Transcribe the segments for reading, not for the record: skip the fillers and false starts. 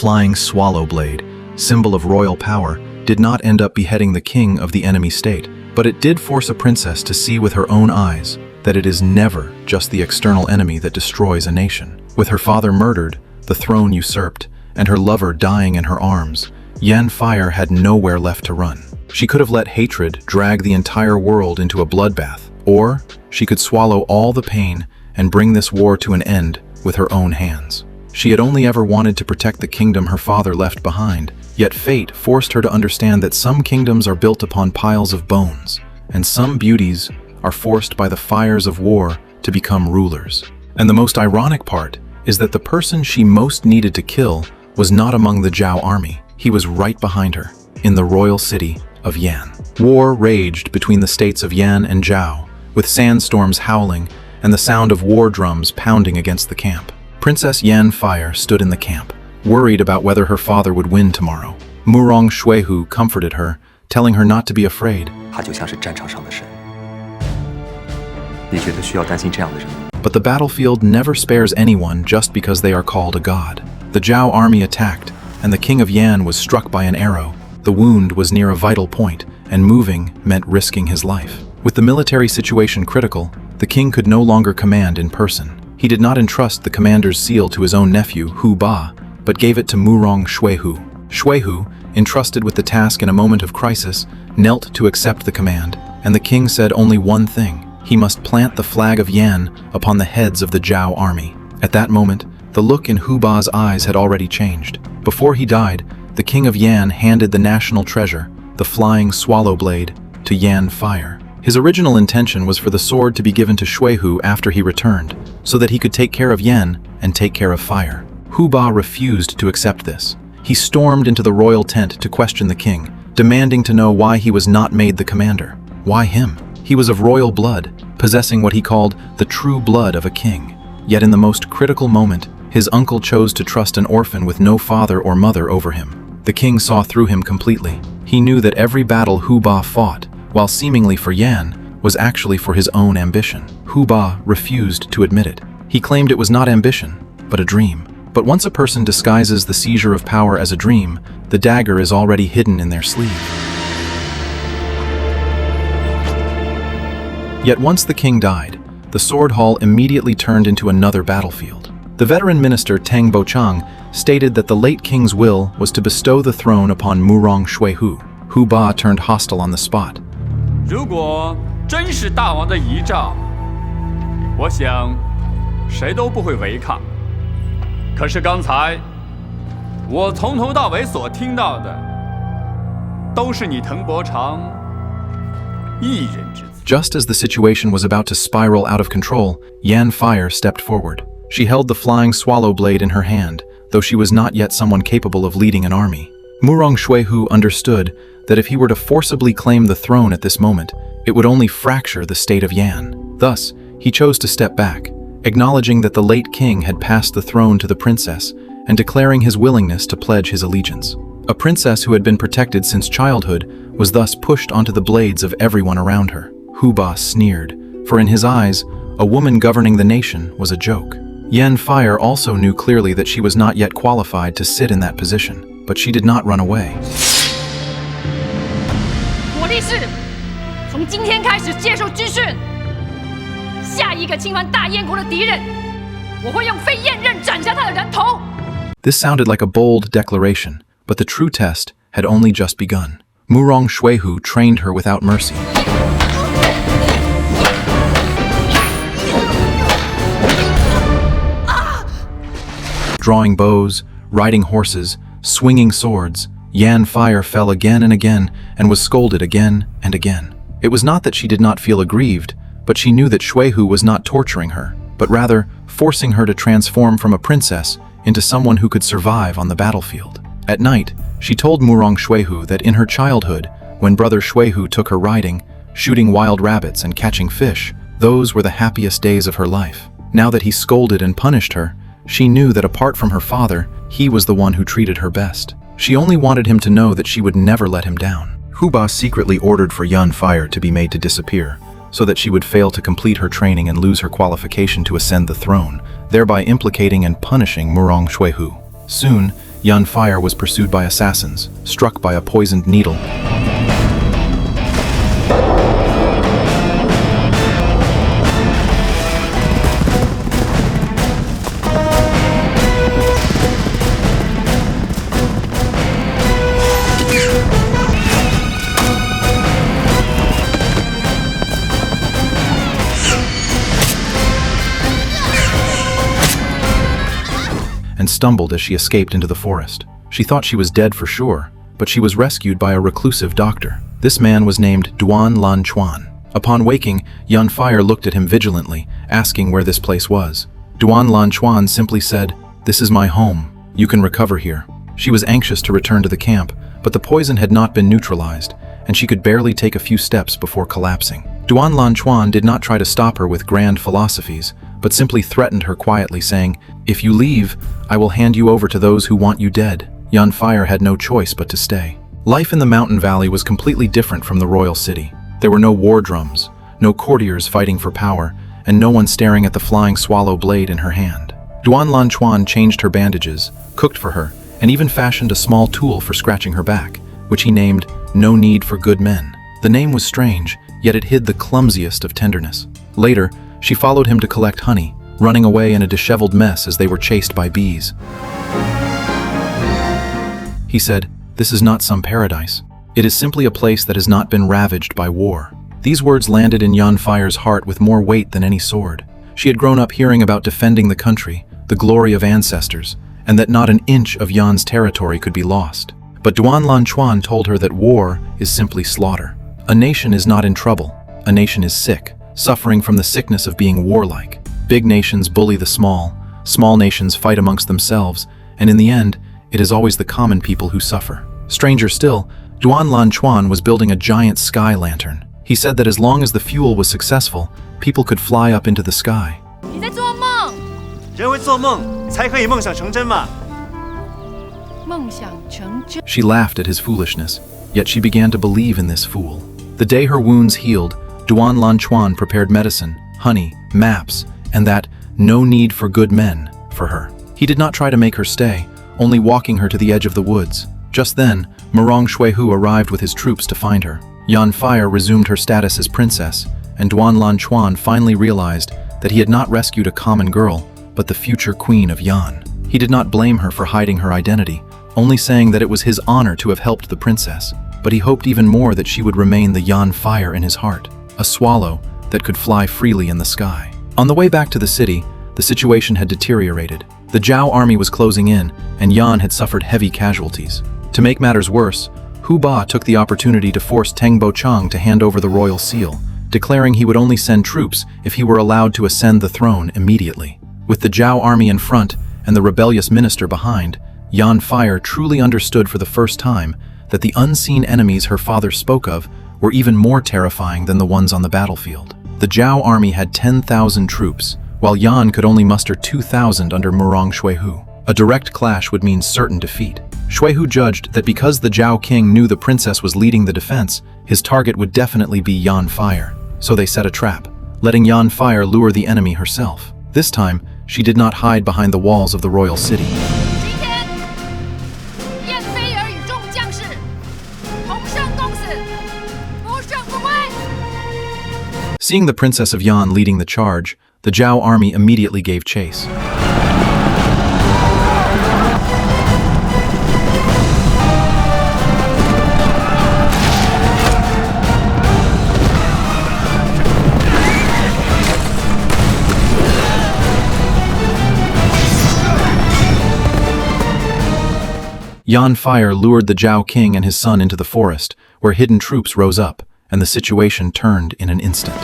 flying swallow blade, symbol of royal power, did not end up beheading the king of the enemy state, but it did force a princess to see with her own eyes that it is never just the external enemy that destroys a nation. With her father murdered, the throne usurped, and her lover dying in her arms, Yanfire had nowhere left to run. She could have let hatred drag the entire world into a bloodbath, or she could swallow all the pain and bring this war to an end with her own hands. She had only ever wanted to protect the kingdom her father left behind, yet fate forced her to understand that some kingdoms are built upon piles of bones, and some beauties are forced by the fires of war to become rulers. And the most ironic part is that the person she most needed to kill was not among the Zhao army. He was right behind her, in the royal city of Yan. War raged between the states of Yan and Zhao, with sandstorms howling and the sound of war drums pounding against the camp. Princess Yanfire stood in the camp, worried about whether her father would win tomorrow. Murong Shuihu comforted her, telling her not to be afraid. 他就像是战场上的神。你觉得需要担心这样的人吗？ But the battlefield never spares anyone just because they are called a god. The Zhao army attacked, and the king of Yan was struck by an arrow. The wound was near a vital point, and moving meant risking his life. With the military situation critical, the king could no longer command in person. He did not entrust the commander's seal to his own nephew, Huba, but gave it to Murong Shuihu. Shuihu, entrusted with the task in a moment of crisis, knelt to accept the command, and the king said only one thing: he must plant the flag of Yan upon the heads of the Zhao army. At that moment, the look in Huba's eyes had already changed. Before he died, the king of Yan handed the national treasure, the flying swallow blade, to Yanfire. His original intention was for the sword to be given to Shuihu after he returned, so that he could take care of Yan and take care of fire. Huba refused to accept this. He stormed into the royal tent to question the king, demanding to know why he was not made the commander. Why him? He was of royal blood, possessing what he called the true blood of a king. Yet in the most critical moment, his uncle chose to trust an orphan with no father or mother over him. The king saw through him completely. He knew that every battle Huba fought, while seemingly for Yan, was actually for his own ambition. Huba refused to admit it. He claimed it was not ambition, but a dream. But once a person disguises the seizure of power as a dream, the dagger is already hidden in their sleeve. Yet once the king died, the sword hall immediately turned into another battlefield. The veteran minister Tang Bochang stated that the late king's will was to bestow the throne upon Murong Shuihu. Huba turned hostile on the spot. 如果真是大王的遗诏，我想谁都不会违抗。可是刚才我从头到尾所听到的，都是你滕伯长一人之词。 Just as the situation was about to spiral out of control, Yanfire stepped forward. She held the flying swallow blade in her hand, though she was not yet someone capable of leading an army. Murong Shuihu understood that if he were to forcibly claim the throne at this moment, it would only fracture the state of Yan. Thus, he chose to step back, acknowledging that the late king had passed the throne to the princess and declaring his willingness to pledge his allegiance. A princess who had been protected since childhood was thus pushed onto the blades of everyone around her. Huba sneered, for in his eyes, a woman governing the nation was a joke. Yanfire also knew clearly that she was not yet qualified to sit in that position, but she did not run away. 我立誓，从今天开始接受军训。下一个侵犯大燕国的敌人，我会用飞燕刃斩下他的人头。 This sounded like a bold declaration, but the true test had only just begun. Murong Shuihu trained her without mercy. Drawing bows, riding horses, swinging swords, Yanfire fell again and again and was scolded again and again. It was not that she did not feel aggrieved, but she knew that Shuihu was not torturing her, but rather forcing her to transform from a princess into someone who could survive on the battlefield. At night, she told Murong Shuihu that in her childhood, when brother Shuihu took her riding, shooting wild rabbits and catching fish, those were the happiest days of her life. Now that he scolded and punished her, she knew that apart from her father, he was the one who treated her best. She only wanted him to know that she would never let him down. Huba secretly ordered for Yanfire to be made to disappear, so that she would fail to complete her training and lose her qualification to ascend the throne, thereby implicating and punishing Murong Shuihu. Soon, Yanfire was pursued by assassins, struck by a poisoned needle. And stumbled as she escaped into the forest. She thought she was dead for sure, but she was rescued by a reclusive doctor. This man was named Duan Lan Chuan. Upon waking, Yanfire looked at him vigilantly, asking where this place was. Duan Lan Chuan simply said, "This is my home. You can recover here." She was anxious to return to the camp, but the poison had not been neutralized, and she could barely take a few steps before collapsing. Duan Lan Chuan did not try to stop her with grand philosophies, but simply threatened her quietly, saying, "If you leave, I will hand you over to those who want you dead." Yanfire had no choice but to stay. Life in the mountain valley was completely different from the royal city. There were no war drums, no courtiers fighting for power, and no one staring at the flying swallow blade in her hand. Duan Lan Chuan changed her bandages, cooked for her, and even fashioned a small tool for scratching her back, which he named "No Need for Good Men." The name was strange, yet it hid the clumsiest of tenderness. Later, she followed him to collect honey, running away in a disheveled mess as they were chased by bees. He said, "This is not some paradise. It is simply a place that has not been ravaged by war." These words landed in Yanfire's heart with more weight than any sword. She had grown up hearing about defending the country, the glory of ancestors, and that not an inch of Yan's territory could be lost. But Duan Lan Chuan told her that war is simply slaughter. A nation is not in trouble. A nation is sick, suffering from the sickness of being warlike. Big nations bully the small, small nations fight amongst themselves, and in the end, it is always the common people who suffer. Stranger still, Duan Lan Chuan was building a giant sky lantern. He said that as long as the fuel was successful, people could fly up into the sky. 你在做梦，人为做梦才可以梦想成真嘛。梦想成真。 She laughed at his foolishness, yet she began to believe in this fool. The day her wounds healed, Duan Lan Chuan prepared medicine, honey, maps, and that "no need for good men" for her. He did not try to make her stay, only walking her to the edge of the woods. Just then, Murong Shuihu arrived with his troops to find her. Yanfire resumed her status as princess, and Duan Lan Chuan finally realized that he had not rescued a common girl, but the future queen of Yan. He did not blame her for hiding her identity, only saying that it was his honor to have helped the princess, but he hoped even more that she would remain the Yanfire in his heart, a swallow that could fly freely in the sky. On the way back to the city, the situation had deteriorated. The Zhao army was closing in, and Yan had suffered heavy casualties. To make matters worse, Huba took the opportunity to force Teng Bochang to hand over the royal seal, declaring he would only send troops if he were allowed to ascend the throne immediately. With the Zhao army in front and the rebellious minister behind, Yanfire truly understood for the first time that the unseen enemies her father spoke of were even more terrifying than the ones on the battlefield. The Zhao army had 10,000 troops, while Yan could only muster 2,000 under Murong Shuihu. A direct clash would mean certain defeat. Shuihu judged that because the Zhao king knew the princess was leading the defense, his target would definitely be Yanfire. So they set a trap, letting Yanfire lure the enemy herself. This time, she did not hide behind the walls of the royal city. 今天，燕飞儿与众将士同生共死，不胜不归。 Seeing the Princess of Yan leading the charge, the Zhao army immediately gave chase. Yanfire lured the Zhao king and his son into the forest, where hidden troops rose up, and the situation turned in an instant.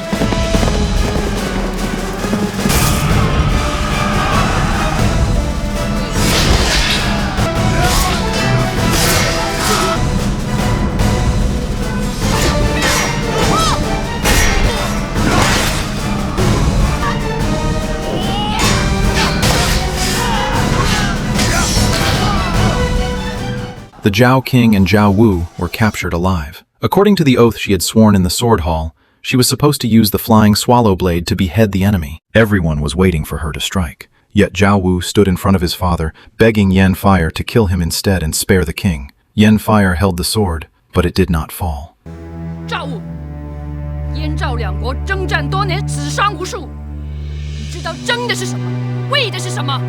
The Zhao king and Zhao Wu were captured alive. According to the oath she had sworn in the sword hall, she was supposed to use the flying swallow blade to behead the enemy. Everyone was waiting for her to strike. Yet Zhao Wu stood in front of his father, begging Yanfire to kill him instead and spare the king. Yanfire held the sword, but it did not fall. 赵武，燕赵两国征战多年，死伤无数。你知道争的是什么，为的是什么？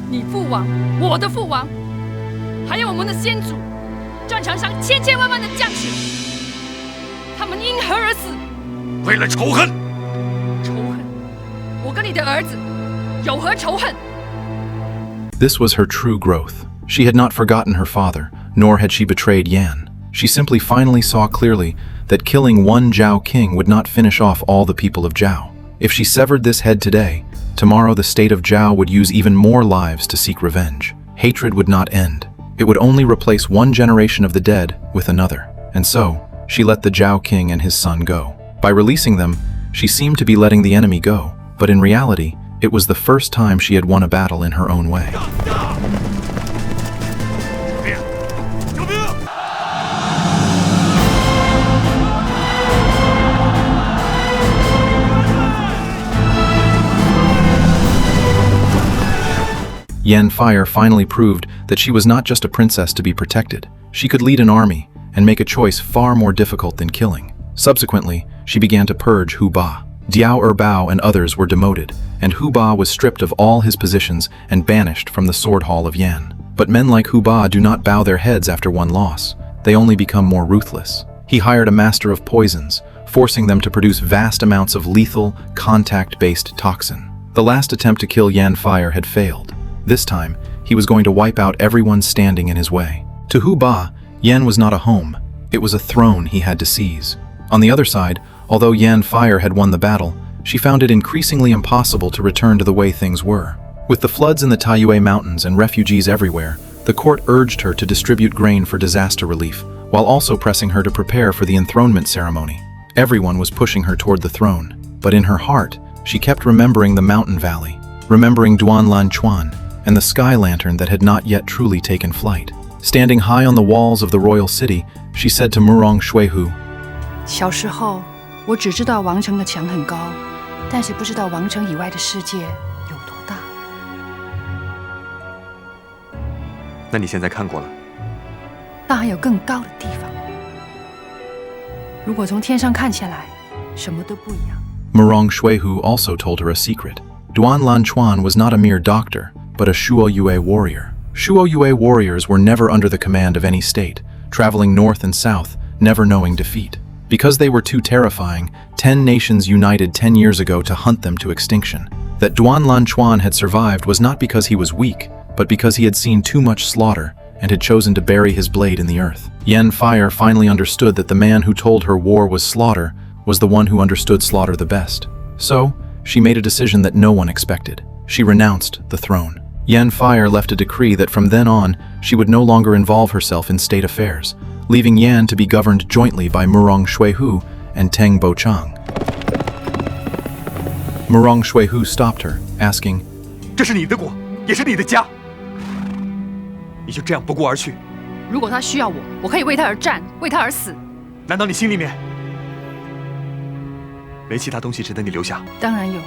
你父王，我的父王，还有我们的先祖，战场上千千万万的将士，他们因何而死？为了仇恨。仇恨？我跟你的儿子有何仇恨？ This was her true growth. She had not forgotten her father, nor had she betrayed Yan. She simply finally saw clearly that killing one Zhao king would not finish off all the people of Zhao. If she severed this head today, tomorrow the state of Zhao would use even more lives to seek revenge. Hatred would not end. It would only replace one generation of the dead with another. And so, she let the Zhao king and his son go. By releasing them, she seemed to be letting the enemy go, but in reality, it was the first time she had won a battle in her own way. Yanfire finally proved that she was not just a princess to be protected. She could lead an army and make a choice far more difficult than killing. Subsequently, she began to purge Huba. Diao Erbao and others were demoted, and Huba was stripped of all his positions and banished from the sword hall of Yan. But men like Huba do not bow their heads after one loss. They only become more ruthless. He hired a master of poisons, forcing them to produce vast amounts of lethal, contact-based toxin. The last attempt to kill Yanfire had failed. This time, he was going to wipe out everyone standing in his way. To Huba, Yan was not a home. It was a throne he had to seize. On the other side, although Yanfire had won the battle, she found it increasingly impossible to return to the way things were. With the floods in the Taiyue Mountains and refugees everywhere, the court urged her to distribute grain for disaster relief, while also pressing her to prepare for the enthronement ceremony. Everyone was pushing her toward the throne, but in her heart, she kept remembering the mountain valley, remembering Duanlan Chuan, and the sky lantern that had not yet truly taken flight. Standing high on the walls of the royal city, she said to Murong Shuihu, 小时候，我只知道王城的墙很高，但是不知道王城以外的世界有多大。那你现在看过了？但还有更高的地方。如果从天上看下来，什么都不一样。 Murong Shuihu also told her a secret. Duanlan Chuan was not a mere doctor, but a Shuoyue warrior. Shuoyue warriors were never under the command of any state, traveling north and south, never knowing defeat. Because they were too terrifying, 10 nations united 10 years ago to hunt them to extinction. That Duanlan Chuan had survived was not because he was weak, but because he had seen too much slaughter and had chosen to bury his blade in the earth. Yanfire finally understood that the man who told her war was slaughter was the one who understood slaughter the best. So, she made a decision that no one expected. She renounced the throne. Yanfire left a decree that from then on, she would no longer involve herself in state affairs, leaving Yan to be governed jointly by Murong Shuihu and Teng Bochang. Murong Shuihu stopped her, asking, 这是你的国，也是你的家，你就这样不顾而去？如果他需要我，我可以为他而战，为他而死。难道你心里面没其他东西值得你留下？当然有，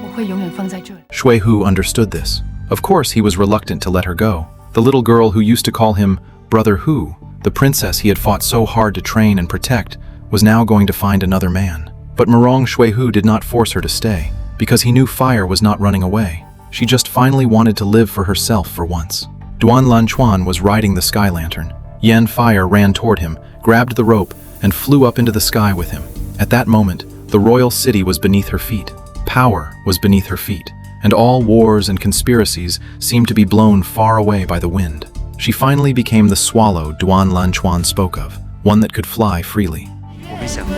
我会永远放在这里。 Shuihu understood this. Of course, he was reluctant to let her go. The little girl who used to call him Brother Hu, the princess he had fought so hard to train and protect, was now going to find another man. But Murong Shuihu did not force her to stay, because he knew fire was not running away. She just finally wanted to live for herself for once. Duanlan Chuan was riding the sky lantern. Yanfire ran toward him, grabbed the rope, and flew up into the sky with him. At that moment, the royal city was beneath her feet. Power was beneath her feet, and all wars and conspiracies seemed to be blown far away by the wind. She finally became the swallow Duanlan Chuan spoke of, one that could fly freely. 我没想过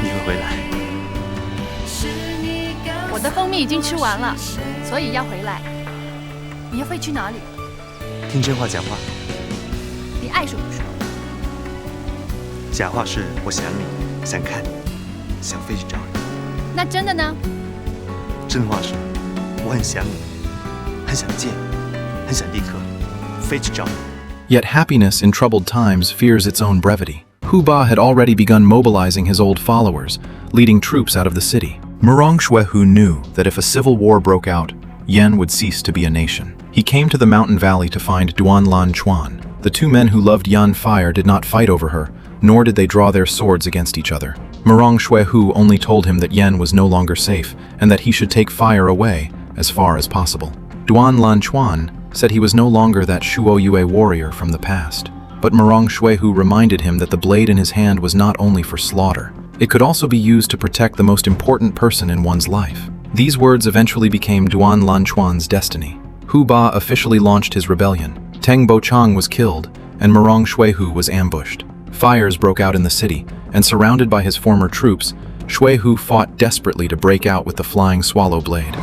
你会回来。我的蜂蜜已经吃完了，所以要回来。你要飞去哪里？听真话假话，你爱说不说？假话是我想你，想看你，想飞去找你。那真的呢？真话是我很想你，很想见你，很想立刻飞去找你。 Yet happiness in troubled times fears its own brevity. Huba had already begun mobilizing his old followers, leading troops out of the city. Murong Xuehu knew that if a civil war broke out, Yan would cease to be a nation. He came to the mountain valley to find Duan Lan Chuan. The two men who loved Yanfire did not fight over her, nor did they draw their swords against each other. Murong Xuehu only told him that Yan was no longer safe and that he should take fire away as far as possible. Duan Lan Chuan said he was no longer that Shuo Yue warrior from the past, but Murong Xuehu reminded him that the blade in his hand was not only for slaughter. It could also be used to protect the most important person in one's life. These words eventually became Duan Lan Chuan's destiny. Huba officially launched his rebellion. Teng Bochang was killed, and Murong Xuehu was ambushed. Fires broke out in the city, and surrounded by his former troops, Xuehu fought desperately to break out with the flying swallow blade.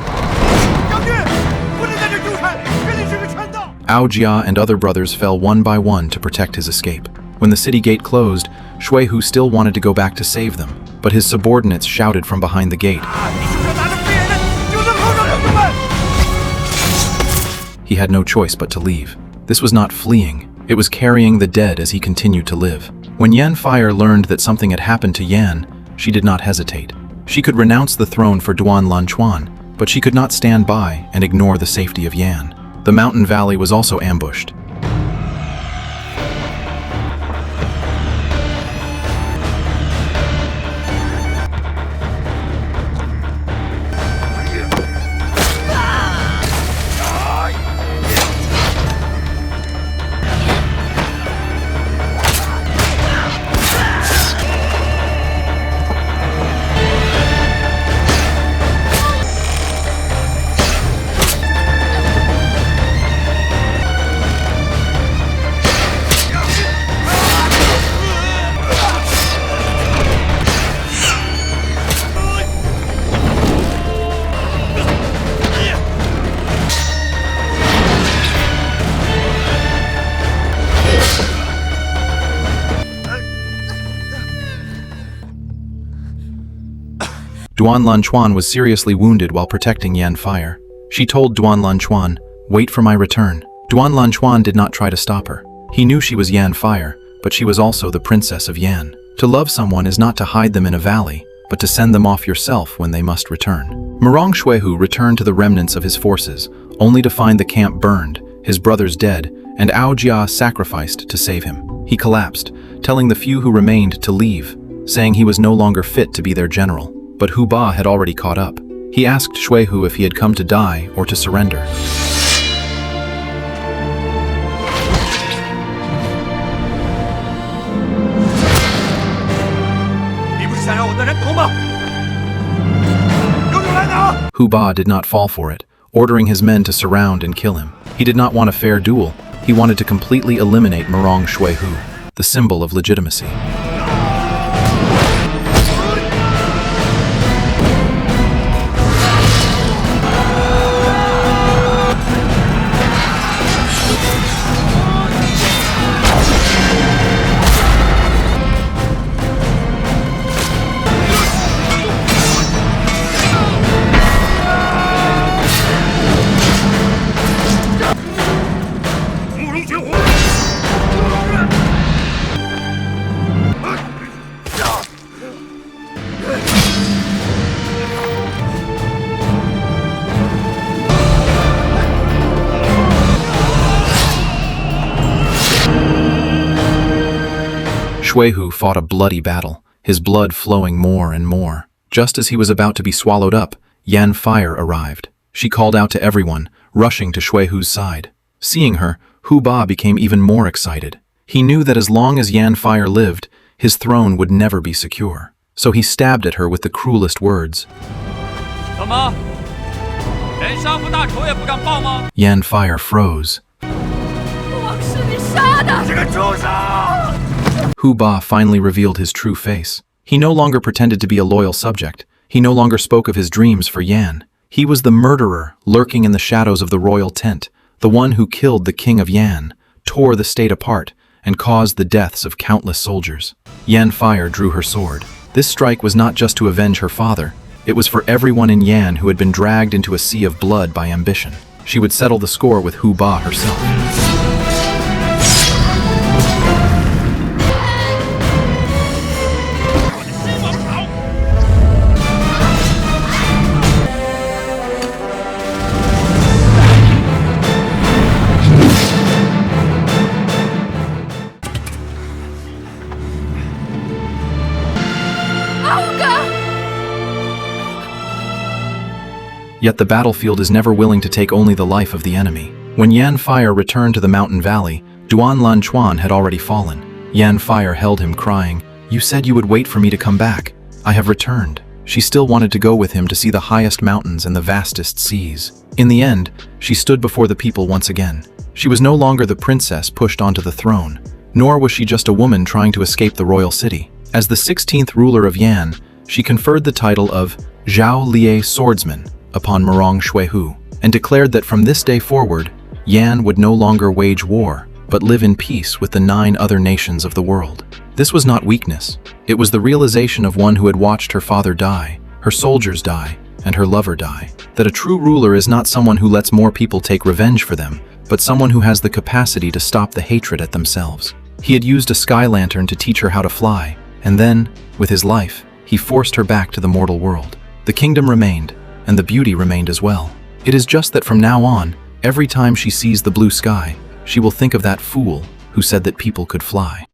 Ao Jia and other brothers fell one by one to protect his escape. When the city gate closed, Xuehu still wanted to go back to save them, but his subordinates shouted from behind the gate. He had no choice but to leave. This was not fleeing, it was carrying the dead as he continued to live. When Yanfire learned that something had happened to Yan, she did not hesitate. She could renounce the throne for Duan Lan Chuan, but she could not stand by and ignore the safety of Yan. The mountain valley was also ambushed. Duan Lan Chuan was seriously wounded while protecting Yanfire. She told Duan Lan Chuan, "Wait for my return." Duan Lan Chuan did not try to stop her. He knew she was Yanfire, but she was also the princess of Yan. To love someone is not to hide them in a valley, but to send them off yourself when they must return. Murong Xuehu returned to the remnants of his forces, only to find the camp burned, his brothers dead, and Ao Jia sacrificed to save him. He collapsed, telling the few who remained to leave, saying he was no longer fit to be their general. But Huba had already caught up. He asked Xuehu if he had come to die or to surrender. Huba did not fall for it, ordering his men to surround and kill him. He did not want a fair duel. He wanted to completely eliminate Murong Xuehu, the symbol of legitimacy. Xuehu fought a bloody battle, his blood flowing more and more. Just as he was about to be swallowed up, Yanfire arrived. She called out to everyone, rushing to Xuehu's side. Seeing her, Huba became even more excited. He knew that as long as Yanfire lived, his throne would never be secure. So he stabbed at her with the cruelest words. Yanfire froze. Huba finally revealed his true face. He no longer pretended to be a loyal subject. He no longer spoke of his dreams for Yan. He was the murderer lurking in the shadows of the royal tent, the one who killed the king of Yan, tore the state apart, and caused the deaths of countless soldiers. Yanfire drew her sword. This strike was not just to avenge her father. It was for everyone in Yan who had been dragged into a sea of blood by ambition. She would settle the score with Huba herself. Yet the battlefield is never willing to take only the life of the enemy. When Yanfire returned to the mountain valley, Duan Lan Chuan had already fallen. Yanfire held him, crying, "You said you would wait for me to come back. I have returned." She still wanted to go with him to see the highest mountains and the vastest seas. In the end, she stood before the people once again. She was no longer the princess pushed onto the throne, nor was she just a woman trying to escape the royal city. As the 16th ruler of Yan, she conferred the title of Zhao Liye Swordsman upon Murong Xuehu, and declared that from this day forward, Yan would no longer wage war, but live in peace with the 9 other nations of the world. This was not weakness. It was the realization of one who had watched her father die, her soldiers die, and her lover die. That a true ruler is not someone who lets more people take revenge for them, but someone who has the capacity to stop the hatred at themselves. He had used a sky lantern to teach her how to fly, and then, with his life, he forced her back to the mortal world. The kingdom remained, and the beauty remained as well. It is just that from now on, every time she sees the blue sky, she will think of that fool who said that people could fly.